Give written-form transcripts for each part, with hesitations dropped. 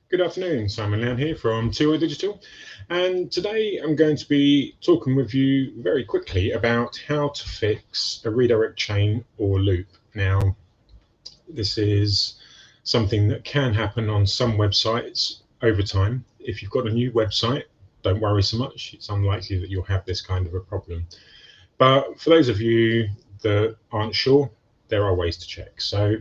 Good afternoon, Simon Lamb here from Tiwa Digital, and today I'm going to be talking with you very quickly about how to fix a redirect chain or loop. Now, this is something that can happen on some websites over time. If you've got a new website, don't worry so much. It's unlikely that you'll have this kind of a problem. But for those of you that aren't sure, there are ways to check. So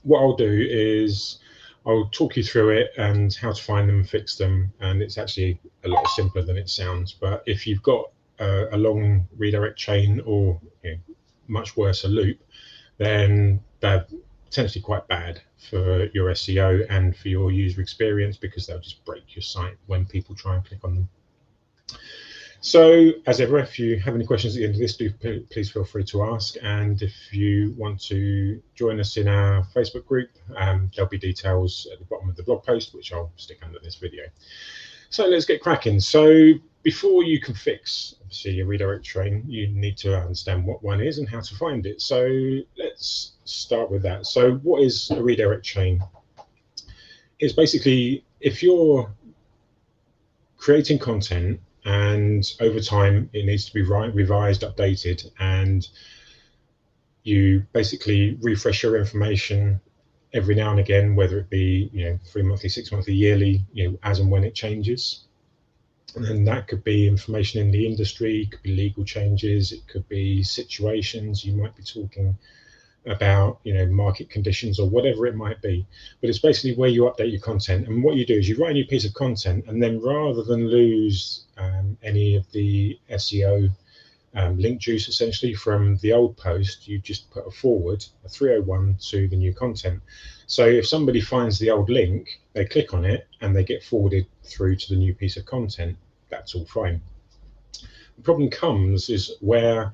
what I'll do is I'll talk you through it and how to find them and fix them. And it's actually a lot simpler than it sounds. But if you've got a long redirect chain or much worse, a loop, then they're potentially quite bad for your SEO and for your user experience because they'll just break your site when people try and click on them. So, as ever, if you have any questions at the end of this, do please feel free to ask. And if you want to join us in our Facebook group, there'll be details at the bottom of the blog post, which I'll stick under this video. So let's get cracking. So before you can fix, obviously, a redirect chain, you need to understand what one is and how to find it. So let's start with that. So what is a redirect chain? It's basically if you're creating content and over time it needs to be revised, updated, and you basically refresh your information every now and again, whether it be 3 monthly, 6 monthly, yearly, as and when it changes. And then that could be information in the industry, it could be legal changes, it could be situations you might be talking about, market conditions or whatever it might be. But it's basically where you update your content. And what you do is you write a new piece of content, and then rather than lose any of the SEO link juice essentially from the old post, you just put a forward, a 301 to the new content. So if somebody finds the old link, they click on it and they get forwarded through to the new piece of content. That's all fine. The problem comes is where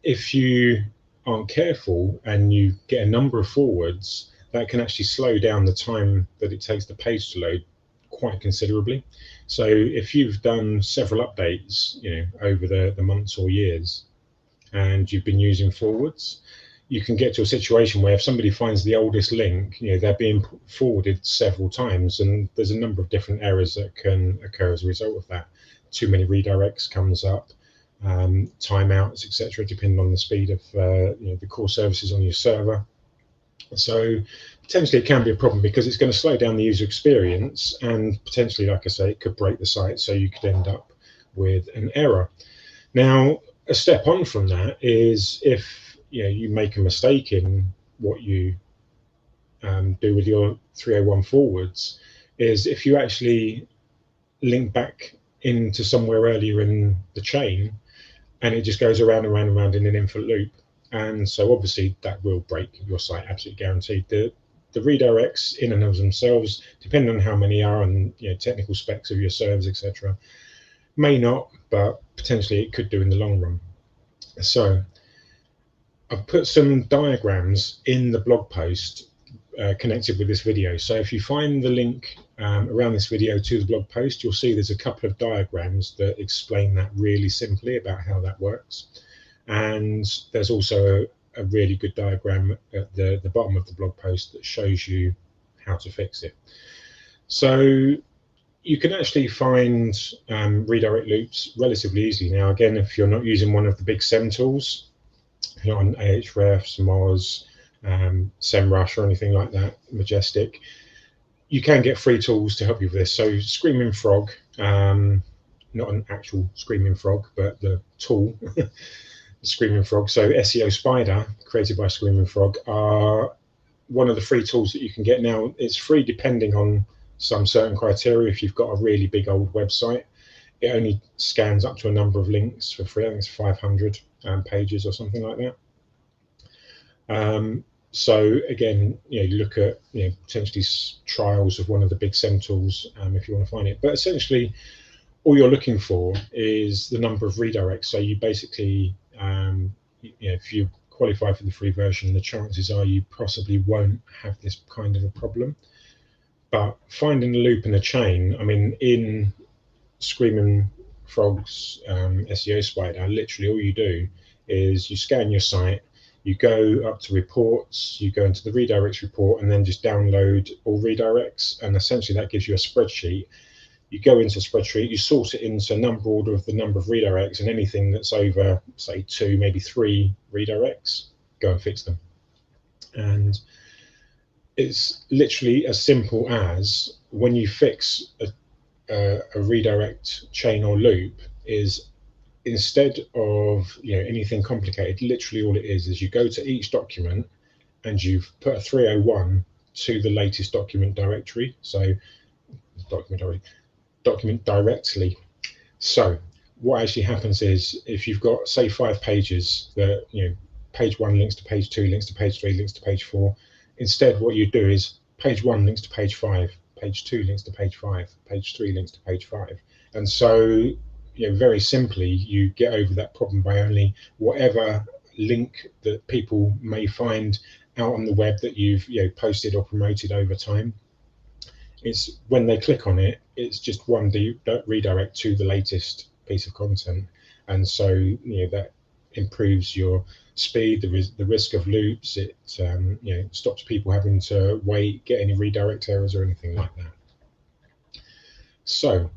if you aren't careful and you get a number of forwards, that can actually slow down the time that it takes the page to load quite considerably. So if you've done several updates, over the months or years, and you've been using forwards, you can get to a situation where if somebody finds the oldest link, they're being forwarded several times, and there's a number of different errors that can occur as a result of that. Too many redirects comes up, timeouts, etc., depending on the speed of the core services on your server. So potentially it can be a problem because it's going to slow down the user experience, and potentially, like I say, it could break the site, so you could end up with an error. Now, a step on from that is if you make a mistake in what you do with your 301 forwards, is if you actually link back into somewhere earlier in the chain, and it just goes around and round and round in an infinite loop. And so obviously that will break your site, absolutely guaranteed. The redirects in and of themselves, depending on how many are and technical specs of your servers, etc., may not, but potentially it could do in the long run. So I've put some diagrams in the blog post connected with this video. So if you find the link around this video to the blog post, you'll see there's a couple of diagrams that explain that really simply about how that works. And there's also a really good diagram at the bottom of the blog post that shows you how to fix it. So you can actually find redirect loops relatively easily. Now, again, if you're not using one of the big SEM tools, if you're not on Ahrefs, Moz, SEMrush or anything like that, Majestic, you can get free tools to help you with this. So Screaming Frog, not an actual Screaming Frog, but the tool, Screaming Frog. So SEO Spider, created by Screaming Frog, are one of the free tools that you can get. Now, it's free depending on some certain criteria. If you've got a really big old website, it only scans up to a number of links for free. I think it's 500 pages or something like that. So again, you look at potentially trials of one of the big SEM tools if you want to find it. But essentially, all you're looking for is the number of redirects. So you basically, if you qualify for the free version, the chances are you possibly won't have this kind of a problem. But finding a loop in a chain, I mean, in Screaming Frog's SEO Spider, literally all you do is you scan your site, You go up to reports, you go into the redirects report, and then just download all redirects, and essentially that gives you a spreadsheet. You go into a spreadsheet, you sort it into number order of the number of redirects, and anything that's over, say, 2, maybe 3 redirects, go and fix them. And it's literally as simple as, when you fix a redirect chain or loop, is instead of anything complicated, literally all it is you go to each document and you've put a 301 to the latest document directory. So document directly. So what actually happens is, if you've got, say, 5 pages that, page 1 links to page 2, links to page 3, links to page 4, instead what you do is page 1 links to page 5, page 2 links to page 5, page 3 links to page 5. And so very simply, you get over that problem by only whatever link that people may find out on the web that you've posted or promoted over time. It's when they click on it, it's just one redirect to the latest piece of content, and so that improves your speed, the risk of loops. It stops people having to wait, get any redirect errors or anything like that. So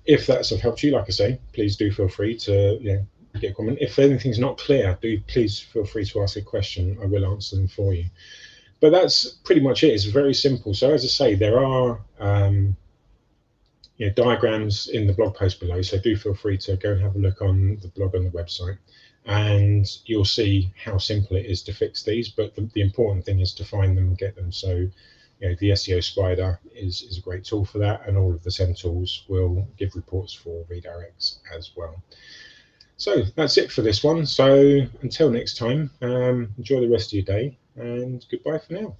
if that's of help to you, like I say, please do feel free to get a comment. If anything's not clear, do please feel free to ask a question. I will answer them for you. But that's pretty much it. It's very simple. So as I say, there are diagrams in the blog post below, so do feel free to go and have a look on the blog on the website, and you'll see how simple it is to fix these. But the important thing is to find them and get them. So the SEO Spider is a great tool for that, and all of the SEM tools will give reports for redirects as well. So that's it for this one. So until next time, enjoy the rest of your day, and goodbye for now.